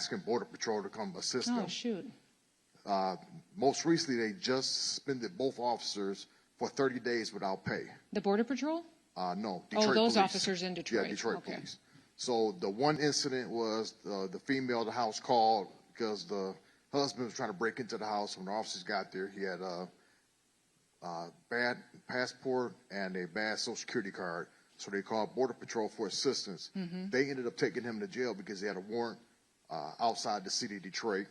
asking Border Patrol to come assist them. Oh, shoot. Most recently, they just suspended both officers for 30 days without pay. The Border Patrol? No, Detroit those police. officers in Detroit. Yeah, Detroit Okay. police. So the one incident was the female of the house called because the husband was trying to break into the house. When the officers got there, he had a bad passport and a bad Social Security card. So they called Border Patrol for assistance. They ended up taking him to jail because he had a warrant outside the city of Detroit.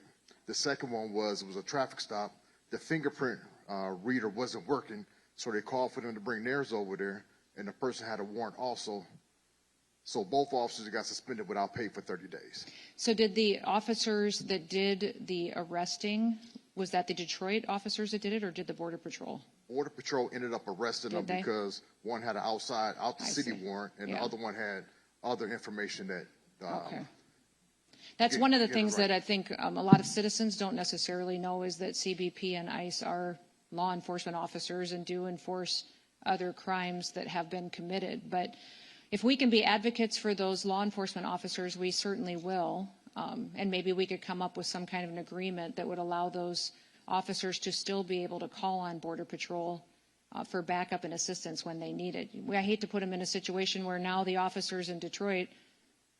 The second one was a traffic stop. The fingerprint reader wasn't working, so they called for them to bring theirs over there, and the person had a warrant also. So both officers got suspended without pay for 30 days. So did the officers that did the arresting, was that the Detroit officers that did it, or did the Border Patrol? Border Patrol ended up arresting them because one had an out the city warrant, and the other one had other information that. Okay. That's one of the things that I think a lot of citizens don't necessarily know is that CBP and ICE are law enforcement officers and do enforce other crimes that have been committed. But if we can be advocates for those law enforcement officers, we certainly will. And maybe we could come up with some kind of an agreement that would allow those officers to still be able to call on Border Patrol for backup and assistance when they need it. I hate to put them in a situation where now the officers in Detroit,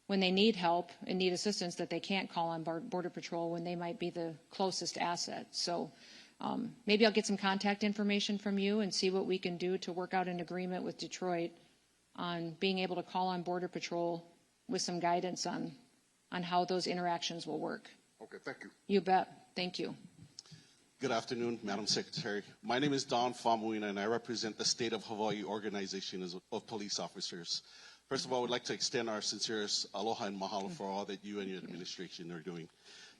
when they need help and need assistance, that they can't call on Border Patrol when they might be the closest asset. So maybe I'll get some contact information from you and see what we can do to work out an agreement with Detroit on being able to call on Border Patrol with some guidance on how those interactions will work. Okay, thank you. You bet. Thank you. Good afternoon, Madam Secretary. My name is Don Famuina, and I represent the State of Hawaii Organization of Police Officers. First of all, I would like to extend our sincerest aloha and mahalo for all that you and your administration are doing.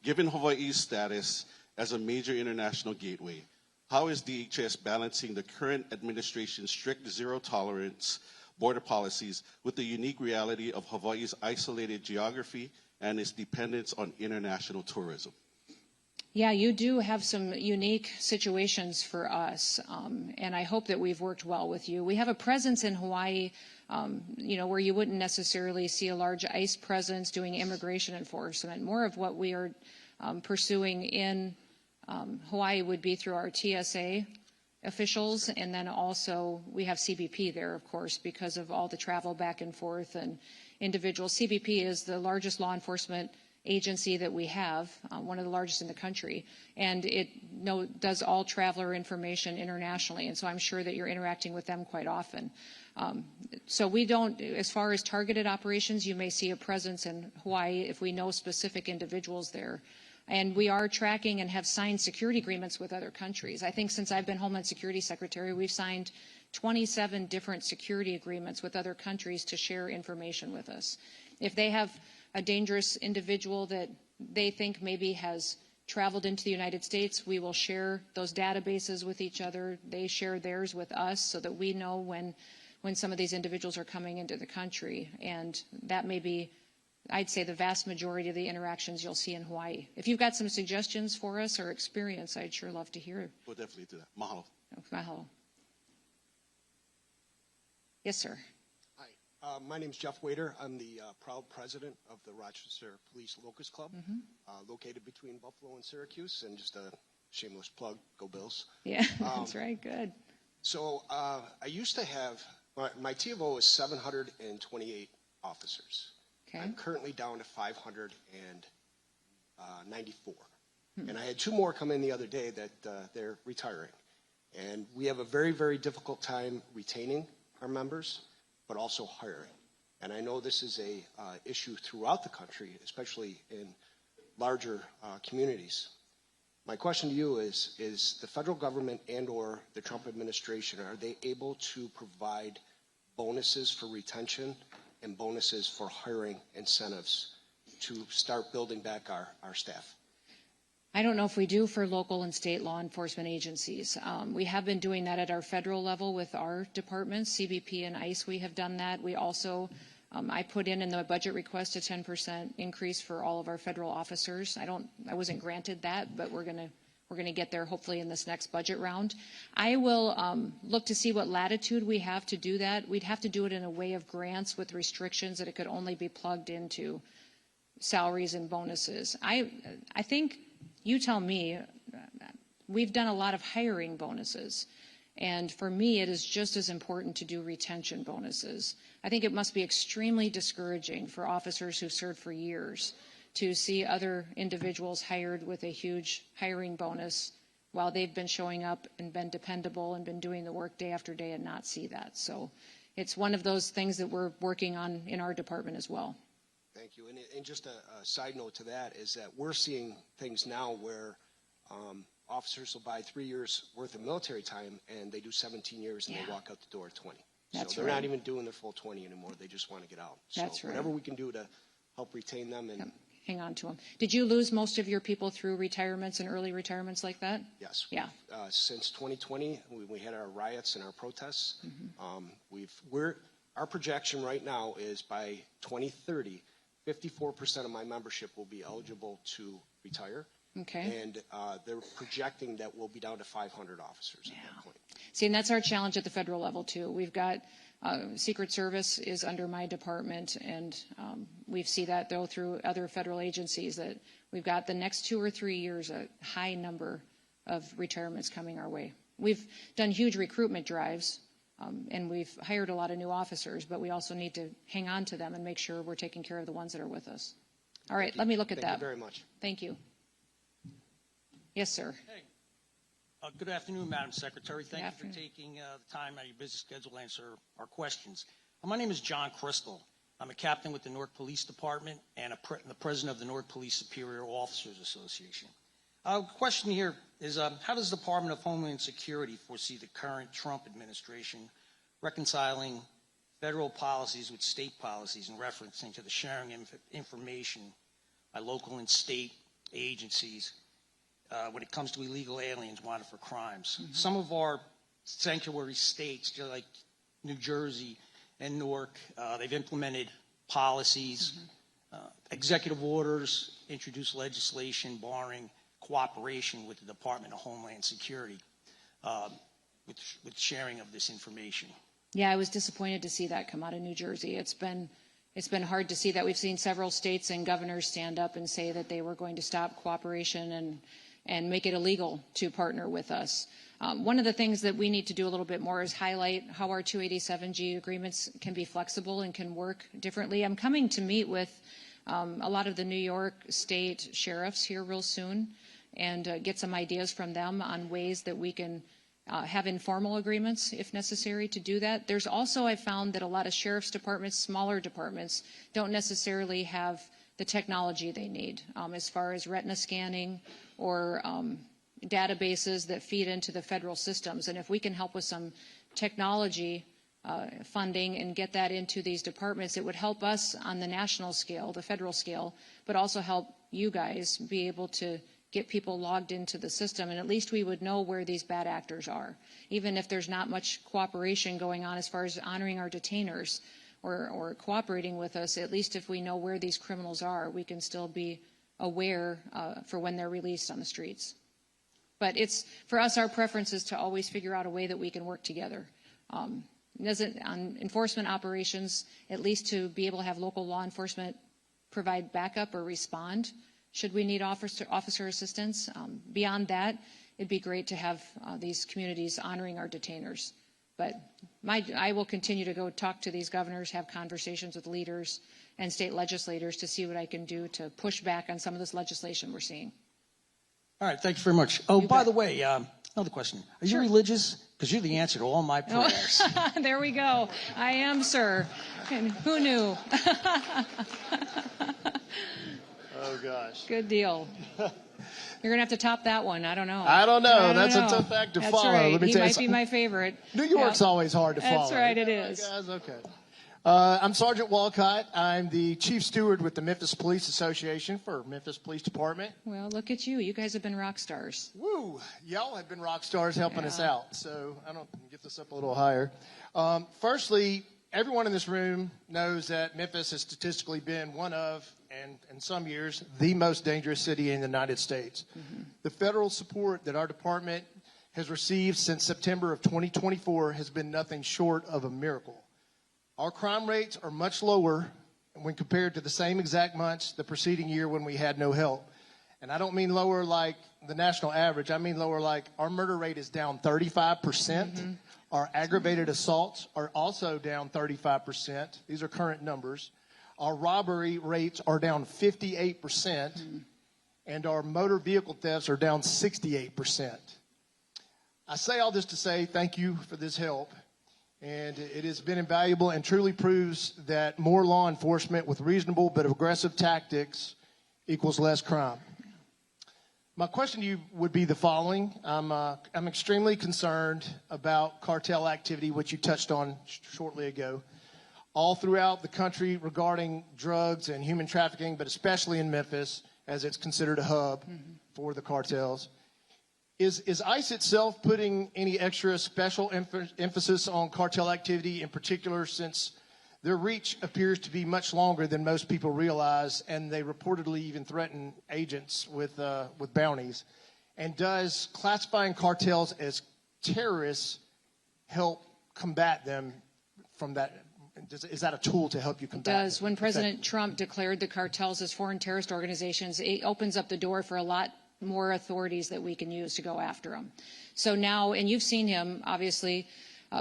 Given Hawaii's status as a major international gateway, how is DHS balancing the current administration's strict zero-tolerance border policies with the unique reality of Hawaii's isolated geography and its dependence on international tourism? Yeah, you do have some unique situations for us, and I hope that we've worked well with you. We have a presence in Hawaii, where you wouldn't necessarily see a large ICE presence doing immigration enforcement. More of what we are pursuing in Hawaii would be through our TSA officials, and then also we have CBP there, of course, because of all the travel back and forth and individuals. CBP is the largest law enforcement agency that we have, one of the largest in the country, and it does all traveler information internationally, and so I'm sure that you're interacting with them quite often. So we don't, as far as targeted operations, you may see a presence in Hawaii if we know specific individuals there. And we are tracking and have signed security agreements with other countries. I think since I've been Homeland Security Secretary, we've signed 27 different security agreements with other countries to share information with us. If they have a dangerous individual that they think maybe has traveled into the United States, we will share those databases with each other. They share theirs with us so that we know when some of these individuals are coming into the country. And that may be, I'd say, the vast majority of the interactions you'll see in Hawaii. If you've got some suggestions for us or experience, I'd sure love to hear. We'll definitely do that. Mahalo. Mahalo. Yes, sir. Hi, my name's Jeff Wader. I'm the proud president of the Rochester Police Locust Club, located between Buffalo and Syracuse, and just a shameless plug, go Bills. Yeah, that's right, good. So I used to have, my TFO is 728 officers. Okay. I'm currently down to 594. And I had two more come in the other day that they're retiring. And we have a very, very difficult time retaining our members, but also hiring. And I know this is a issue throughout the country, especially in larger communities. My question to you is the federal government and or the Trump administration, are they able to provide bonuses for retention and bonuses for hiring incentives to start building back our staff? I don't know if we do for local and state law enforcement agencies. We have been doing that at our federal level with our departments, CBP and ICE. We have done that. We also, I put in the budget request a 10% increase for all of our federal officers. I wasn't granted that, but we're going to get there hopefully in this next budget round. I will look to see what latitude we have to do that. We'd have to do it in a way of grants with restrictions that it could only be plugged into salaries and bonuses. I think, you tell me, we've done a lot of hiring bonuses. And for me, it is just as important to do retention bonuses. I think it must be extremely discouraging for officers who've served for years to see other individuals hired with a huge hiring bonus while they've been showing up and been dependable and been doing the work day after day and not see that. So it's one of those things that we're working on in our department as well. Thank you. And just a side note to that is that we're seeing things now where officers will buy 3 years worth of military time and they do 17 years and they walk out the door at 20. That's so they're right. not even doing their full 20 anymore. They just want to get out. So That's right. whatever we can do to help retain them and hang on to them. Did you lose most of your people through retirements and early retirements like that? yes. Yeah. Since 2020, we had our riots and our protests. Our projection right now is by 2030, 54% of my membership will be eligible to retire. Okay. And they're projecting that we'll be down to 500 officers at that point. See, and that's our challenge at the federal level, too. We've got Secret Service is under my department, and we see that, though, through other federal agencies, that we've got the next 2 or 3 years a high number of retirements coming our way. We've done huge recruitment drives, and we've hired a lot of new officers, but we also need to hang on to them and make sure we're taking care of the ones that are with us. All right, let me look at that. Thank you very much. Thank you. Yes, sir. Hey. Good afternoon, Madam Secretary. Thank you afternoon. for taking the time out of your busy schedule to answer our questions. My name is John Crystal. I'm a captain with the Newark Police Department and the president of the Newark Police Superior Officers Association. The question here is, how does the Department of Homeland Security foresee the current Trump administration reconciling federal policies with state policies in referencing to the sharing of information by local and state agencies when it comes to illegal aliens wanted for crimes? Mm-hmm. Some of our sanctuary states, just like New Jersey and Newark, they've implemented policies, executive orders, introduced legislation barring cooperation with the Department of Homeland Security with sharing of this information. Yeah, I was disappointed to see that come out of New Jersey. It's been hard to see that. We've seen several states and governors stand up and say that they were going to stop cooperation and make it illegal to partner with us. One of the things that we need to do a little bit more is highlight how our 287G agreements can be flexible and can work differently. I'm coming to meet with a lot of the New York State sheriffs here real soon and get some ideas from them on ways that we can have informal agreements if necessary to do that. There's also, I found that a lot of sheriff's departments, smaller departments, don't necessarily have the technology they need as far as retina scanning or databases that feed into the federal systems. And if we can help with some technology funding and get that into these departments, it would help us on the national scale, the federal scale, but also help you guys be able to get people logged into the system, and at least we would know where these bad actors are. Even if there's not much cooperation going on as far as honoring our detainers or cooperating with us, at least if we know where these criminals are, we can still be aware for when they're released on the streets. But for us, our preference is to always figure out a way that we can work together. On enforcement operations, at least to be able to have local law enforcement provide backup or respond should we need officer assistance. Beyond that, it'd be great to have these communities honoring our detainers. But I will continue to go talk to these governors, have conversations with leaders and state legislators to see what I can do to push back on some of this legislation we're seeing. All right, thank you very much. Oh, by the way, another question. Are you religious? Because you're the answer to all my prayers. There we go. I am, sir. And who knew? Oh, gosh. Good deal. You're going to have to top that one. I don't know. I don't know. That's a tough act to follow. Right. Let me He tell you might be something. my favorite. New York's always hard to follow. That's right, it Right, is. guys? Okay. I'm Sergeant Walcott. I'm the Chief Steward with the Memphis Police Association for Memphis Police Department. Well, look at you. You guys have been rock stars. Woo! Y'all have been rock stars helping us out. So I don't get this up a little higher. Firstly, everyone in this room knows that Memphis has statistically been one of, and in some years, the most dangerous city in the United States. Mm-hmm. The federal support that our department has received since September of 2024 has been nothing short of a miracle. Our crime rates are much lower when compared to the same exact months the preceding year when we had no help. And I don't mean lower like the national average. I mean lower like our murder rate is down 35%. Our aggravated assaults are also down 35%. These are current numbers. Our robbery rates are down 58%. And our motor vehicle thefts are down 68%. I say all this to say thank you for this help. And it has been invaluable and truly proves that more law enforcement with reasonable but aggressive tactics equals less crime. My question to you would be the following. I'm extremely concerned about cartel activity, which you touched on shortly ago, all throughout the country regarding drugs and human trafficking, but especially in Memphis, as it's considered a hub for the cartels. Is ICE itself putting any extra special emphasis on cartel activity, in particular since their reach appears to be much longer than most people realize, and they reportedly even threaten agents with bounties? And does classifying cartels as terrorists help combat them from that? Is that a tool to help you combat them? It does. When President Trump declared the cartels as foreign terrorist organizations, it opens up the door for a lot more authorities that we can use to go after them. So now, and you've seen him, obviously,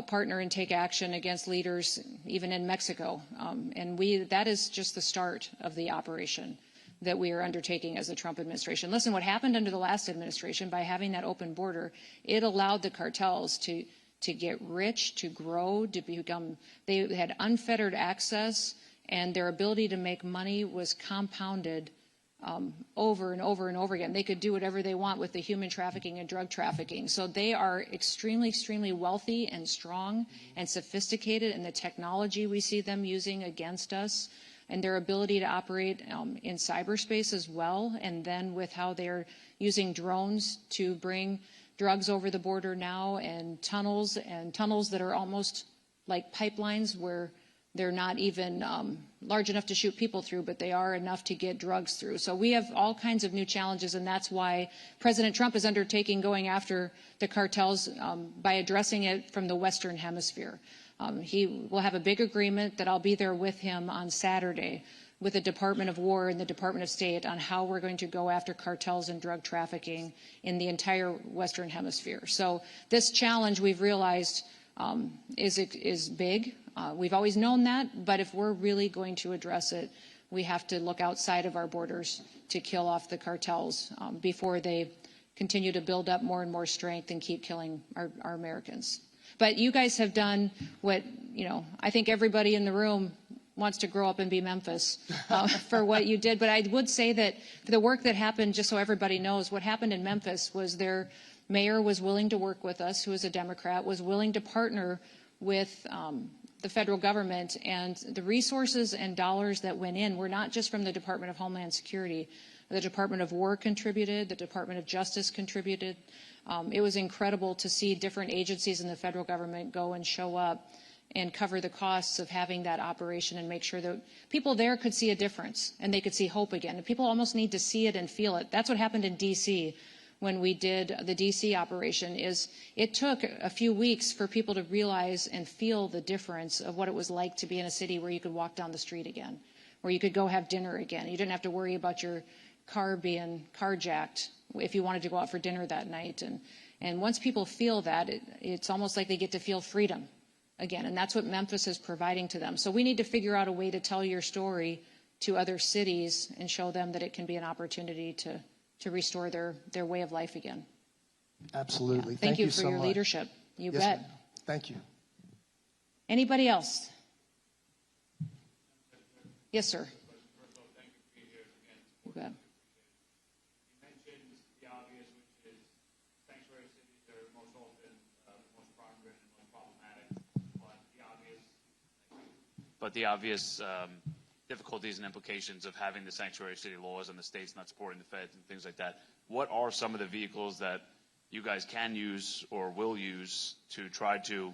partner and take action against leaders even in Mexico. And that is just the start of the operation that we are undertaking as the Trump administration. Listen, what happened under the last administration by having that open border, it allowed the cartels to get rich, to grow, to become, they had unfettered access, and their ability to make money was compounded over and over and over again. They could do whatever they want with the human trafficking and drug trafficking. So they are extremely, extremely wealthy and strong and sophisticated in the technology we see them using against us, and their ability to operate in cyberspace as well, and then with how they're using drones to bring drugs over the border now, and tunnels that are almost like pipelines where they're not even large enough to shoot people through, but they are enough to get drugs through. So we have all kinds of new challenges, and that's why President Trump is undertaking going after the cartels by addressing it from the Western Hemisphere. He will have a big agreement that I'll be there with him on Saturday with the Department of War and the Department of State on how we're going to go after cartels and drug trafficking in the entire Western Hemisphere. So this challenge, we've realized, is big. We've always known that, but if we're really going to address it, we have to look outside of our borders to kill off the cartels before they continue to build up more and more strength and keep killing our Americans. But you guys have done what, I think everybody in the room wants to grow up and be Memphis for what you did. But I would say that the work that happened, just so everybody knows, what happened in Memphis was their mayor was willing to work with us, who is a Democrat, was willing to partner with the federal government, and the resources and dollars that went in were not just from the Department of Homeland Security. The Department of War contributed, the Department of Justice contributed. It was incredible to see different agencies in the federal government go and show up and cover the costs of having that operation and make sure that people there could see a difference and they could see hope again. And people almost need to see it and feel it. That's what happened in D.C. when we did the D.C. operation. Is it took a few weeks for people to realize and feel the difference of what it was like to be in a city where you could walk down the street again, where you could go have dinner again. You didn't have to worry about your car being carjacked if you wanted to go out for dinner that night. And once people feel that, it's almost like they get to feel freedom again. And that's what Memphis is providing to them. So we need to figure out a way to tell your story to other cities and show them that it can be an opportunity to restore their way of life again. Absolutely. Yeah. Thank you for so your much. leadership. You Yes, bet. ma'am. Thank you. Anybody else? Yes, sir. You bet. But the obvious difficulties and implications of having the sanctuary city laws and the states not supporting the feds and things like that. What are some of the vehicles that you guys can use or will use to try to,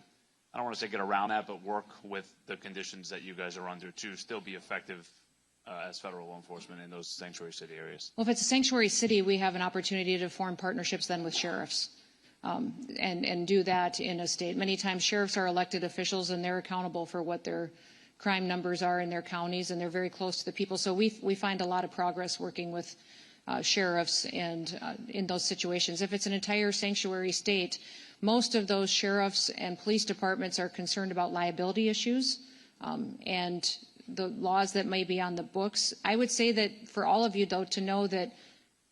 I don't want to say get around that, but work with the conditions that you guys are under to still be effective as federal law enforcement in those sanctuary city areas? Well, if it's a sanctuary city, we have an opportunity to form partnerships then with sheriffs and do that in a state. Many times sheriffs are elected officials and they're accountable for what their crime numbers are in their counties, and they're very close to the people. So we find a lot of progress working with sheriffs and in those situations. If it's an entire sanctuary state, most of those sheriffs and police departments are concerned about liability issues and the laws that may be on the books. I would say that for all of you, though, to know that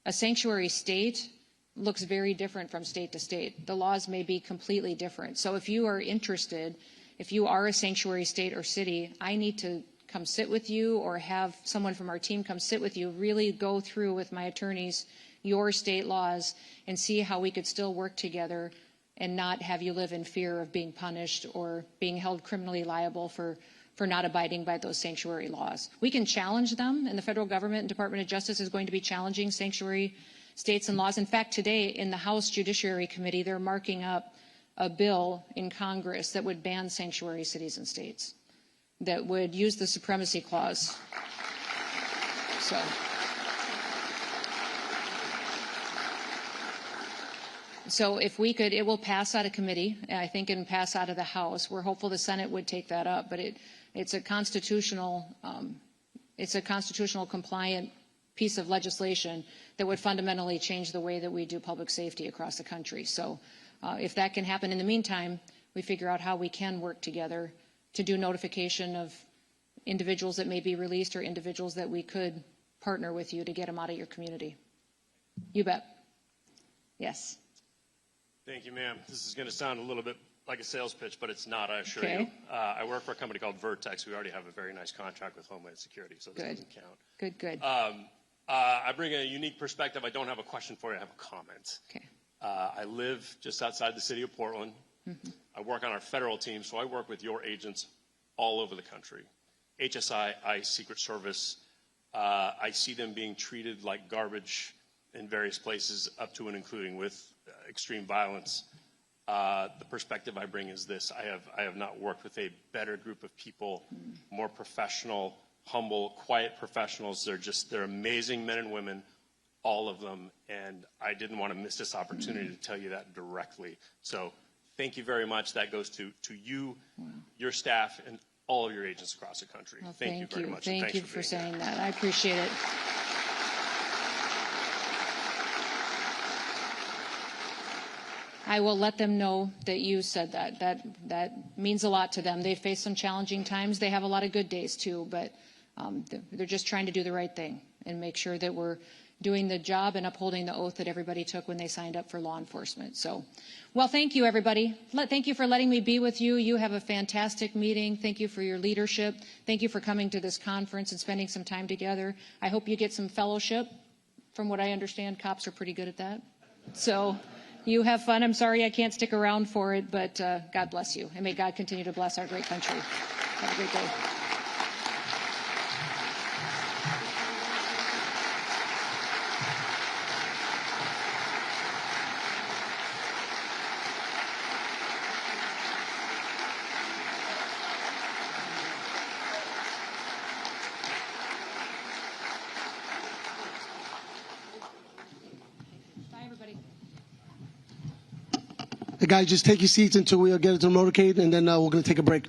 a sanctuary state looks very different from state to state. The laws may be completely different. So if you are interested, if you are a sanctuary state or city, I need to come sit with you or have someone from our team come sit with you, really go through with my attorneys your state laws and see how we could still work together and not have you live in fear of being punished or being held criminally liable for not abiding by those sanctuary laws. We can challenge them, and the federal government and Department of Justice is going to be challenging sanctuary states and laws. In fact, today in the House Judiciary Committee, they're marking up a bill in Congress that would ban sanctuary cities and states, that would use the supremacy clause. So if we could, it will pass out of committee, I think, and pass out of the House. We're hopeful the Senate would take that up, but it's a constitutional compliant piece of legislation that would fundamentally change the way that we do public safety across the country. So if that can happen in the meantime, we figure out how we can work together to do notification of individuals that may be released or individuals that we could partner with you to get them out of your community. You bet. Yes. Thank you, ma'am. This is going to sound a little bit like a sales pitch, but it's not, I assure you. Okay. I work for a company called Vertex. We already have a very nice contract with Homeland Security, so this doesn't count. Good. I bring a unique perspective. I don't have a question for you. I have a comment. Okay. I live just outside the city of Portland. Mm-hmm. I work on our federal team, so I work with your agents all over the country. HSI, ICE, Secret Service. I see them being treated like garbage in various places, up to and including with extreme violence. The perspective I bring is this: I have not worked with a better group of people, more professional, humble, quiet professionals. They're amazing men and women, all of them, and I didn't want to miss this opportunity to tell you that directly. So thank you very much. That goes to you, your staff, and all of your agents across the country. Well, thank you very much. Thank you for saying that. I appreciate it. I will let them know that you said that. That means a lot to them. They face some challenging times. They have a lot of good days too, but they're just trying to do the right thing and make sure that we're doing the job and upholding the oath that everybody took when they signed up for law enforcement. So, well, thank you, everybody. Thank you for letting me be with you. You have a fantastic meeting. Thank you for your leadership. Thank you for coming to this conference and spending some time together. I hope you get some fellowship. From what I understand, cops are pretty good at that. So you have fun. I'm sorry I can't stick around for it, but God bless you. And may God continue to bless our great country. Have a great day. Hey guys, just take your seats until we get into the motorcade, and then we're going to take a break.